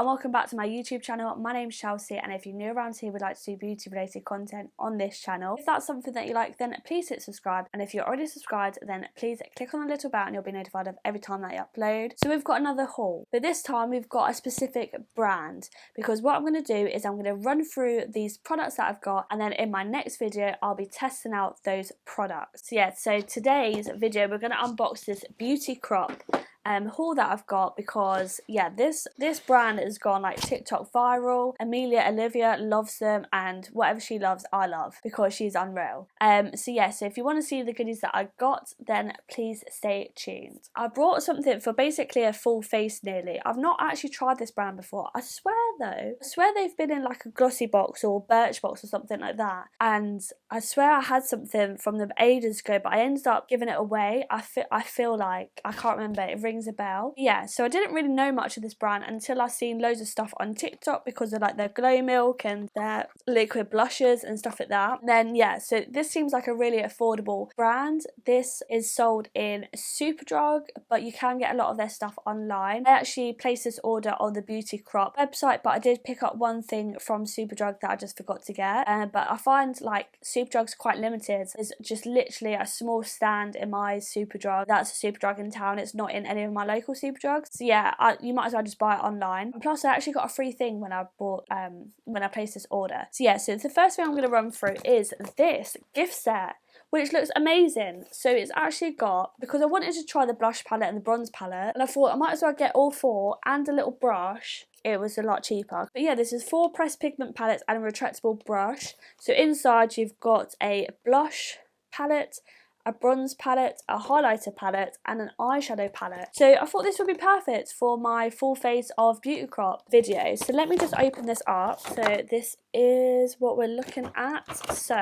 and welcome back to my YouTube channel. My name's Chelsea, and if you're new around here, would like to do beauty related content on this channel. If that's something that you like, then please hit subscribe, and if you're already subscribed, then please click on the little bell and you'll be notified of every time that I upload. So we've got another haul, but this time we've got a specific brand, because what I'm going to do is I'm going to run through these products that I've got, and then in my next video I'll be testing out those products. So today's video we're going to unbox this beauty crop haul that I've got, because this brand has gone like TikTok viral. Amelia Olivia loves them, and whatever she loves I love, because she's unreal. So if you want to see the goodies that I got, then please stay tuned. I brought something for basically a full face nearly. I've not actually tried this brand before. I swear they've been in like a glossy box or birch box or something like that, and I swear I had something from them ages ago, but I ended up giving it away. I feel like I can't remember. It rings a bell. So I didn't really know much of this brand until I seen loads of stuff on TikTok because of like their glow milk and their liquid blushes and stuff like that. Then so this seems like a really affordable brand. This is sold in Superdrug, but you can get a lot of their stuff online. I actually placed this order on the Beauty Crop website, but I did pick up one thing from Superdrug that I just forgot to get. But I find like Superdrug's quite limited. There's just literally a small stand in my Superdrug. That's a Superdrug in town. It's not in any of my local Superdrugs. So you might as well just buy it online. And plus I actually got a free thing when I bought when I placed this order. So the first thing I'm going to run through is this gift set, which looks amazing. So it's actually got, because I wanted to try the blush palette and the bronze palette, and I thought I might as well get all four and a little brush. It was a lot cheaper. But this is 4 pressed pigment palettes and a retractable brush. So inside you've got a blush palette, a bronze palette, a highlighter palette, and an eyeshadow palette. So I thought this would be perfect for my full face of beauty crop video. So let me just open this up. So this is what we're looking at. So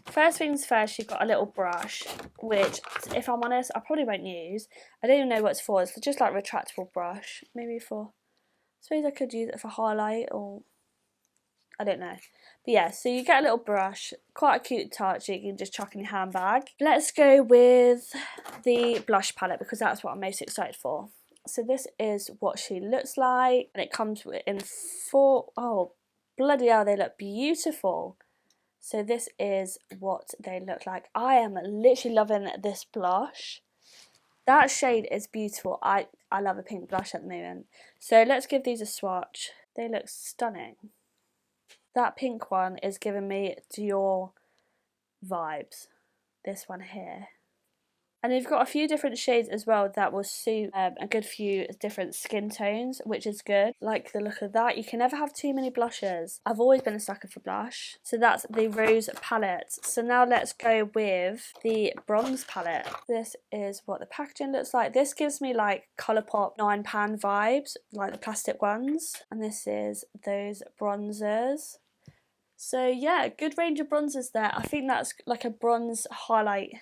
first things first, you've got a little brush, which, if I'm honest, I probably won't use. I don't even know what it's for. It's just like a retractable brush. Maybe I suppose I could use it for highlight, or I don't know. But so you get a little brush, quite a cute touch, you can just chuck in your handbag. Let's go with the blush palette, because that's what I'm most excited for. So this is what she looks like, and it comes in 4, oh bloody hell, they look beautiful. So this is what they look like. I am literally loving this blush. That shade is beautiful. I love a pink blush at the moment. So let's give these a swatch. They look stunning. That pink one is giving me Dior vibes. This one here. And you've got a few different shades as well that will suit a good few different skin tones, which is good. Like the look of that. You can never have too many blushes. I've always been a sucker for blush. So that's the rose palette. So now let's go with the bronze palette. This is what the packaging looks like. This gives me like Colourpop 9-pan vibes, like the plastic ones. And this is those bronzers. So good range of bronzers there. I think that's like a bronze highlight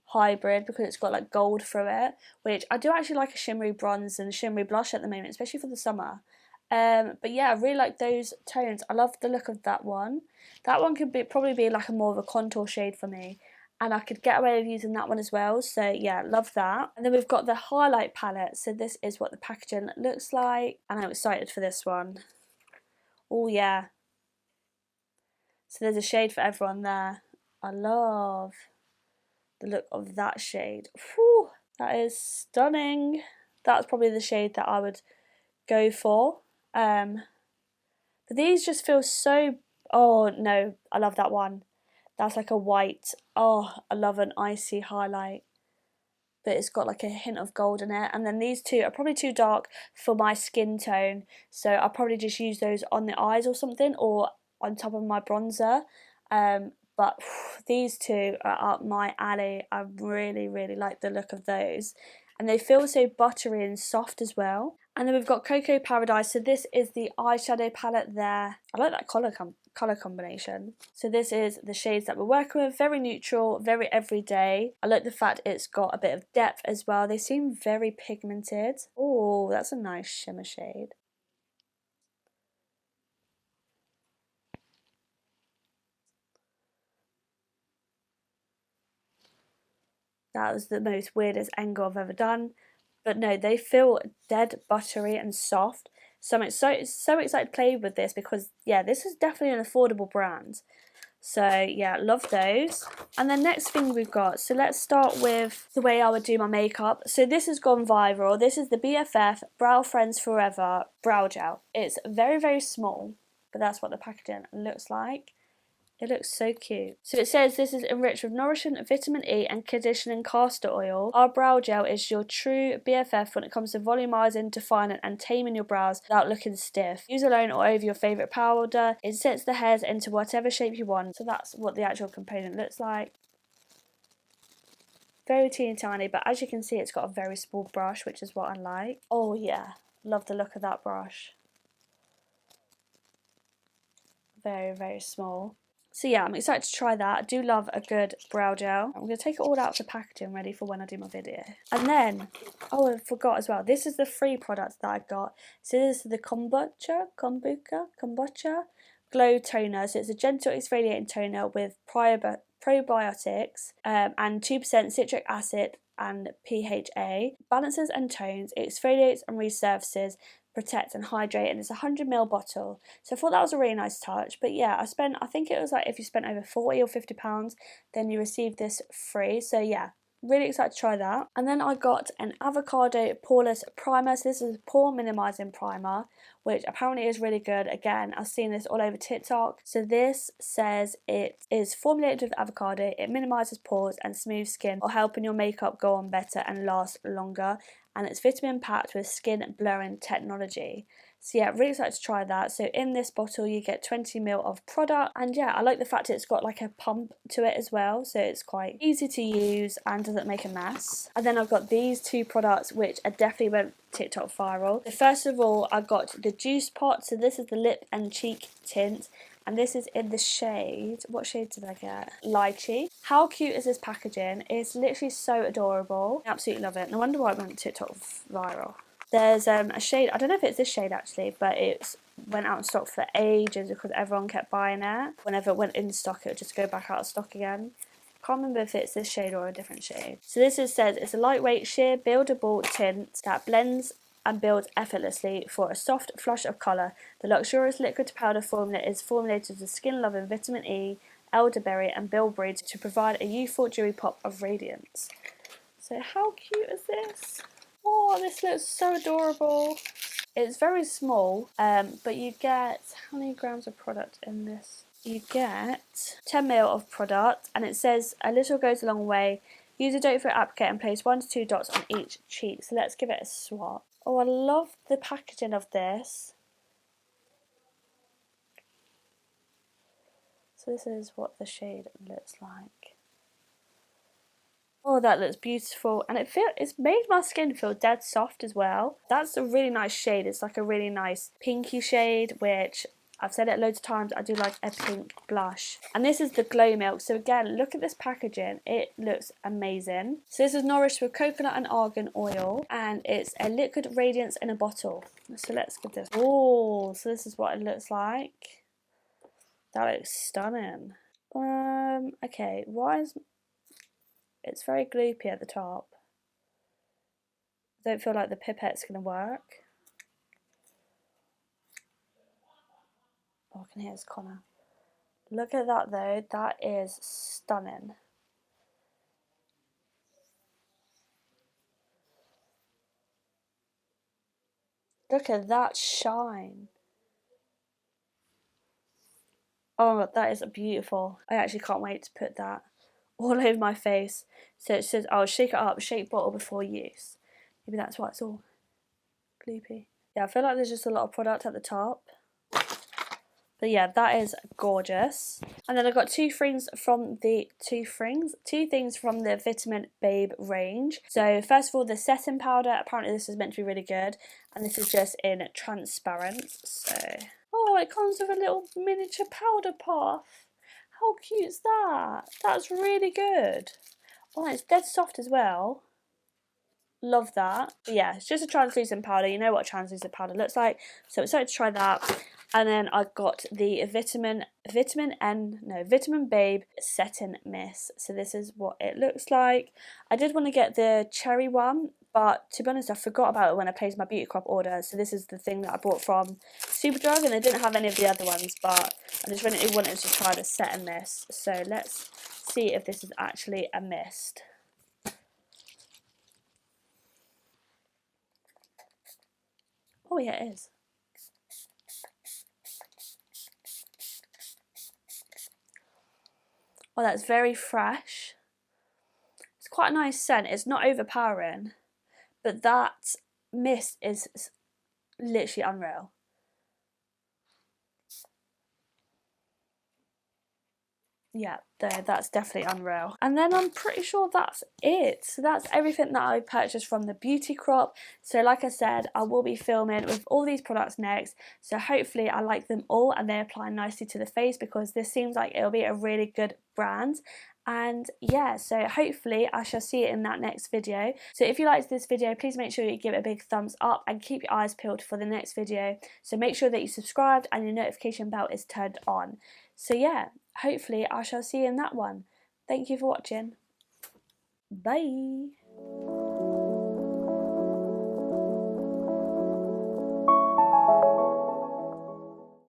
hybrid, because it's got like gold through it, which I do actually like a shimmery bronze and shimmery blush at the moment, especially for the summer. But I really like those tones. I love the look of that one. That one could probably be like a more of a contour shade for me, and I could get away with using that one as well. So love that. And then we've got the highlight palette. So this is what the packaging looks like, and I'm excited for this one. Oh yeah. So there's a shade for everyone there. I love the look of that shade. Whew, that is stunning. That's probably the shade that I would go for. But these just feel so, oh no, I love that one. That's like a white. Oh, I love an icy highlight, but it's got like a hint of gold in it. And then these two are probably too dark for my skin tone, so I'll probably just use those on the eyes or something, or on top of my bronzer. But these two are up my alley. I really like the look of those, and they feel so buttery and soft as well. And then we've got Cocoa Paradise. So this is the eyeshadow palette there. I like that colour combination. So this is the shades that we're working with. Very neutral, very everyday. I like the fact it's got a bit of depth as well. They seem very pigmented. Oh, that's a nice shimmer shade. That was the most weirdest angle I've ever done. But no, they feel dead buttery and soft. So I'm so excited to play with this because, yeah, this is definitely an affordable brand. So yeah, love those. And the next thing we've got, so let's start with the way I would do my makeup. So this has gone viral. This is the BFF Brow Friends Forever Brow Gel. It's very, very small, but that's what the packaging looks like. It looks so cute. So it says this is enriched with nourishing vitamin E and conditioning castor oil. Our brow gel is your true BFF when it comes to volumizing, defining and taming your brows without looking stiff. Use alone or over your favourite powder. It sets the hairs into whatever shape you want. So that's what the actual component looks like. Very teeny tiny, but as you can see it's got a very small brush, which is what I like. Oh yeah, love the look of that brush. Very, very small. So yeah, I'm excited to try that. I do love a good brow gel. I'm going to take it all out of the packaging ready for when I do my video. And then, oh, I forgot as well. This is the free product that I got. So this is the kombucha glow toner. So it's a gentle exfoliating toner with probiotics and 2% citric acid and PHA. Balances and tones, it exfoliates and resurfaces, protect and hydrate, and it's a 100ml bottle. So I thought that was a really nice touch. But yeah, I think it was like if you spent over £40 or £50, then you receive this free. So yeah, really excited to try that. And then I got an Avocado Paulus primer. So this is a pore minimizing primer, which apparently is really good. Again, I've seen this all over TikTok. So this says it is formulated with avocado. It minimizes pores and smooths skin while helping your makeup go on better and last longer. And it's vitamin packed with skin blurring technology. So yeah, really excited to try that. So in this bottle you get 20ml of product, and yeah, I like the fact it's got like a pump to it as well, so it's quite easy to use and doesn't make a mess. And then I've got these two products which are definitely went TikTok viral. So first of all, I got the Juice Pot. So this is the lip and cheek tint, and this is in the shade, what shade did I get? Lychee. How cute is this packaging? It's literally so adorable. I absolutely love it. No wonder why it went TikTok viral. There's a shade, I don't know if it's this shade actually, but it went out of stock for ages because everyone kept buying it. Whenever it went in stock, it would just go back out of stock again. Can't remember if it's this shade or a different shade. So this says it's a lightweight, sheer, buildable tint that blends and builds effortlessly for a soft flush of colour. The luxurious liquid to powder formula is formulated with skin-loving vitamin E, elderberry and bilberry to provide a youthful dewy pop of radiance. So how cute is this? Oh, this looks so adorable. It's very small, but you get, how many grams of product in this? You get 10ml of product, and it says a little goes a long way. Use a doe foot applicator and place 1 to 2 dots on each cheek. So let's give it a swap. Oh, I love the packaging of this. So this is what the shade looks like. Oh, that looks beautiful, and it's made my skin feel dead soft as well. That's a really nice shade. It's like a really nice pinky shade, which I've said it loads of times, I do like a pink blush. And this is the Glow Milk. So again, look at this packaging. It looks amazing. So this is nourished with coconut and argan oil, and it's a liquid radiance in a bottle. So let's give this. Oh, so this is what it looks like. That looks stunning. Okay, it's very gloopy at the top. I don't feel like the pipette's going to work. Oh, I can hear his Connor. Look at that though, that is stunning. Look at that shine. Oh, that is beautiful. I actually can't wait to put that all over my face. So it says, oh, shake it up, shake bottle before use. Maybe that's why it's all gloopy. Yeah, I feel like there's just a lot of product at the top. But yeah, that is gorgeous. And then I got two things from the Vitamin Babe range. So first of all, the setting powder. Apparently this is meant to be really good, and this is just in transparent. So oh, it comes with a little miniature powder puff. How cute is that? That's really good. Oh, it's dead soft as well. Love that. But yeah, it's just a translucent powder. You know what a translucent powder looks like. So I'm excited to try that. And then I got the Vitamin Babe Setting Mist. So this is what it looks like. I did want to get the cherry one, but to be honest, I forgot about it when I placed my Beauty Crop order. So this is the thing that I bought from Superdrug, and they didn't have any of the other ones, but I just really wanted to try the set and mist. So let's see if this is actually a mist. Oh yeah, it is. Oh, that's very fresh. It's quite a nice scent. It's not overpowering, but that mist is literally unreal. Yeah, that's definitely unreal. And then I'm pretty sure that's it. So that's everything that I purchased from the Beauty Crop. So like I said, I will be filming with all these products next. So hopefully I like them all and they apply nicely to the face, because this seems like it'll be a really good brand. And yeah, so hopefully I shall see it in that next video. So if you liked this video, please make sure you give it a big thumbs up and keep your eyes peeled for the next video. So make sure that you subscribed and your notification bell is turned on. So yeah, hopefully I shall see you in that one. Thank you for watching. Bye.